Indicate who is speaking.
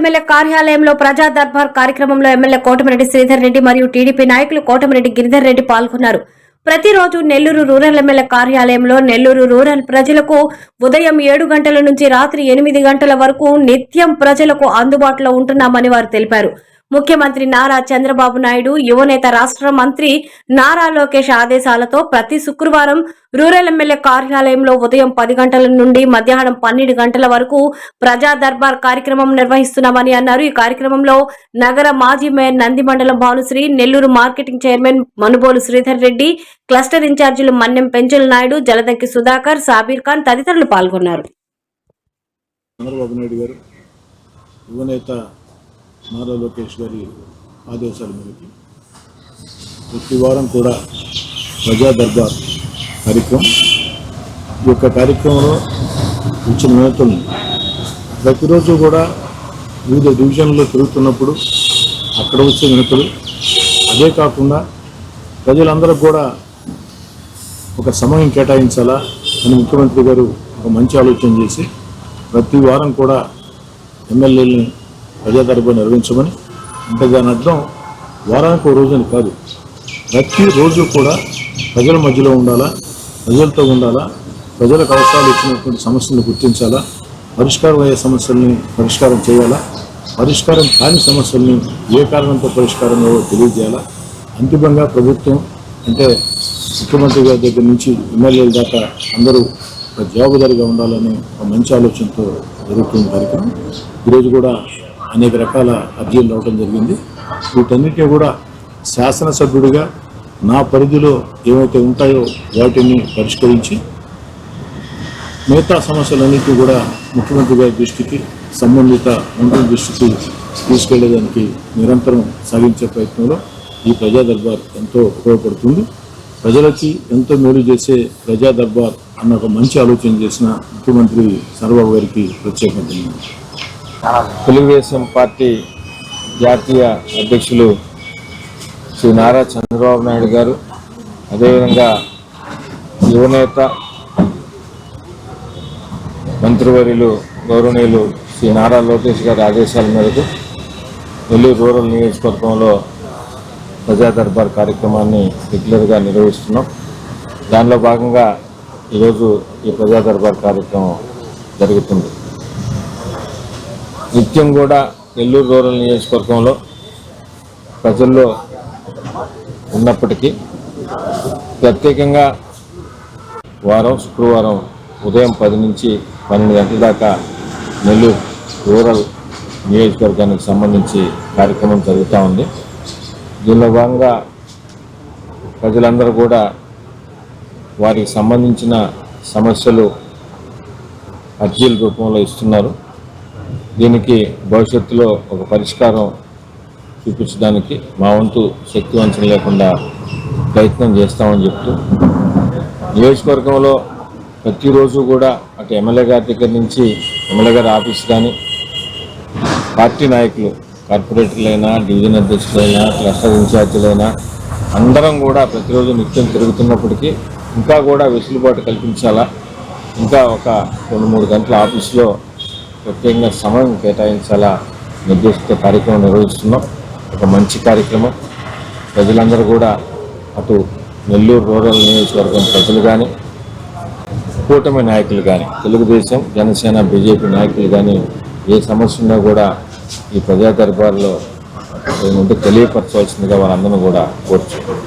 Speaker 1: MLA కార్యాలయంలో ప్రజా దర్బార్ కార్యక్రమంలో ఎమ్మెల్యే కోటమిరెడ్డి శ్రీధర్ రెడ్డి మరియు టీడీపీ నాయకులు కోటమిరెడ్డి గిరిధర్ రెడ్డి పాల్గొన్నారు. ప్రతిరోజు నెల్లూరు రూరల్ ఎమ్మెల్యే కార్యాలయంలో నెల్లూరు రూరల్ ప్రజలకు ఉదయం 7 గంటల నుంచి రాత్రి 8 గంటల వరకు నిత్యం ప్రజలకు అందుబాటులో ఉంటున్నామని వారు తెలిపారు. ముఖ్యమంత్రి నారా చంద్రబాబు నాయుడు, యువనేత రాష్ట్ర మంత్రి నారా లోకేష్ ఆదేశాలతో ప్రతి శుక్రవారం రూరల్ ఎమ్మెల్యే కార్యాలయంలో ఉదయం 10 గంటల నుండి మధ్యాహ్నం 12 గంటల వరకు ప్రజా దర్బార్ కార్యక్రమం నిర్వహిస్తున్నామని అన్నారు. ఈ కార్యక్రమంలో నగర మాజీ మేయర్ నంది మండలం Bhanusri, Nellore marketing chairman Manubolu Sridhar Reddy, cluster ఇన్ఛార్జీలు మన్నెం పెంచల నాయుడు, జలదంకి సుధాకర్, సాబీర్ ఖాన్ తదితరులు పాల్గొన్నారు.
Speaker 2: చంద్రబాబు నాయుడు గారు, యువనేత నారా లోకేష్ గారి ఆదేశాల మేరకు ప్రతి వారం కూడా ప్రజా దర్బార్ కార్యక్రమం, ఈ యొక్క కార్యక్రమంలో ఇచ్చిన నేతలను ప్రతిరోజు కూడా వివిధ డివిజన్లో తిరుగుతున్నప్పుడు అక్కడ వచ్చే నేతలు, అదే కాకుండా ప్రజలందరూ కూడా ఒక సమయం కేటాయించాలా అని ముఖ్యమంత్రి గారు ఒక మంచి ఆలోచన చేసి ప్రతి వారం కూడా ఎమ్మెల్యేలని ప్రజా దర్బార్ నిర్వహించమని, అంటే దాని అర్థం వారానికి ఒక రోజుని కాదు, ప్రతిరోజు కూడా ప్రజల మధ్యలో ఉండాలా, ప్రజలతో ఉండాలా, ప్రజలకు అవసరాలు ఇచ్చినటువంటి సమస్యలను గుర్తించాలా, పరిష్కారం అయ్యే సమస్యల్ని పరిష్కారం చేయాలా, పరిష్కారం కాని సమస్యల్ని ఏ కారణంతో పరిష్కారం తెలియజేయాలా. అంతిమంగా ప్రభుత్వం అంటే ముఖ్యమంత్రి గారి దగ్గర నుంచి ఎమ్మెల్యేల దాకా అందరూ ఒక జవాబుదారీగా ఉండాలని ఒక మంచి ఆలోచనతో జరుగుతున్న కార్యక్రమం. ఈరోజు కూడా అనేక రకాల అర్జీలు రావడం జరిగింది. వీటన్నిటినీ కూడా శాసనసభ్యుడిగా నా పరిధిలో ఏవైతే ఉంటాయో వాటిని పరిష్కరించి మిగతా సమస్యలన్నింటినీ కూడా ముఖ్యమంత్రి గారి దృష్టికి, సంబంధిత మంత్రుల దృష్టికి తీసుకెళ్లేదానికి నిరంతరం సాగించే ప్రయత్నంలో ఈ ప్రజా దర్బార్ ఎంతో ఉపయోగపడుతుంది. ప్రజలకి ఎంతో మేలు చేసే ప్రజా దర్బార్ అన్న ఒక మంచి ఆలోచన చేసిన ముఖ్యమంత్రి చంద్రబాబు గారికి ప్రత్యేకంగా
Speaker 3: తెలుగుదేశం పార్టీ జాతీయ అధ్యక్షులు శ్రీ నారా చంద్రబాబు నాయుడు గారు, అదేవిధంగా యువనేత మంత్రివర్యులు గౌరవనీయులు శ్రీ నారా లోకేష్ గారి ఆదేశాల మేరకు నెల్లూరు రూరల్ నియోజకవర్గంలో ప్రజా దర్బార్ కార్యక్రమాన్ని రెగ్యులర్గా నిర్వహిస్తున్నాం. దానిలో భాగంగా ఈరోజు ఈ ప్రజా దర్బార్ కార్యక్రమం జరుగుతుంది. నిత్యం కూడా నెల్లూరు రూరల్ నియోజకవర్గంలో ప్రజల్లో ఉన్నప్పటికీ ప్రత్యేకంగా శుక్రవారం ఉదయం 10 నుంచి 12 గంటల దాకా నెల్లూరు రూరల్ నియోజకవర్గానికి సంబంధించి కార్యక్రమం జరుగుతూ ఉంది. దీనిలో భాగంగా ప్రజలందరూ కూడా వారికి సంబంధించిన సమస్యలు అర్జీల రూపంలో ఇస్తున్నారు. దీనికి భవిష్యత్తులో ఒక పరిష్కారం చూపించడానికి మా వంతు శక్తి వంచన లేకుండా ప్రయత్నం చేస్తామని చెప్తూ, నియోజకవర్గంలో ప్రతిరోజు కూడా అటు ఎమ్మెల్యే గారి దగ్గర నుంచి ఎమ్మెల్యే గారి ఆఫీస్ కానీ, పార్టీ నాయకులు, కార్పొరేటర్లైనా, డివిజన్ అధ్యక్షులైనా, క్లస్టర్ ఇన్ఛార్జీలైనా అందరం కూడా ప్రతిరోజు నిత్యం తిరుగుతున్నప్పటికీ ఇంకా కూడా వెసులుబాటు కల్పించాలా, ఇంకా ఒక 2-3 గంటల ఆఫీసులో ప్రత్యేకంగా సమయం కేటాయించాలా నిర్దేశిత కార్యక్రమం నిర్వహిస్తున్నాం. ఒక మంచి కార్యక్రమం. ప్రజలందరూ కూడా అటు నెల్లూరు రూరల్ నియోజకవర్గం ప్రజలు కానీ, కూటమి నాయకులు కానీ, తెలుగుదేశం, జనసేన, బీజేపీ నాయకులు కానీ ఏ సమస్య ఉన్నా కూడా ఈ ప్రజా దర్బార్లో ముందు తెలియపరచవలసిందిగా వారందరూ కూడా కోరుచున్నారు.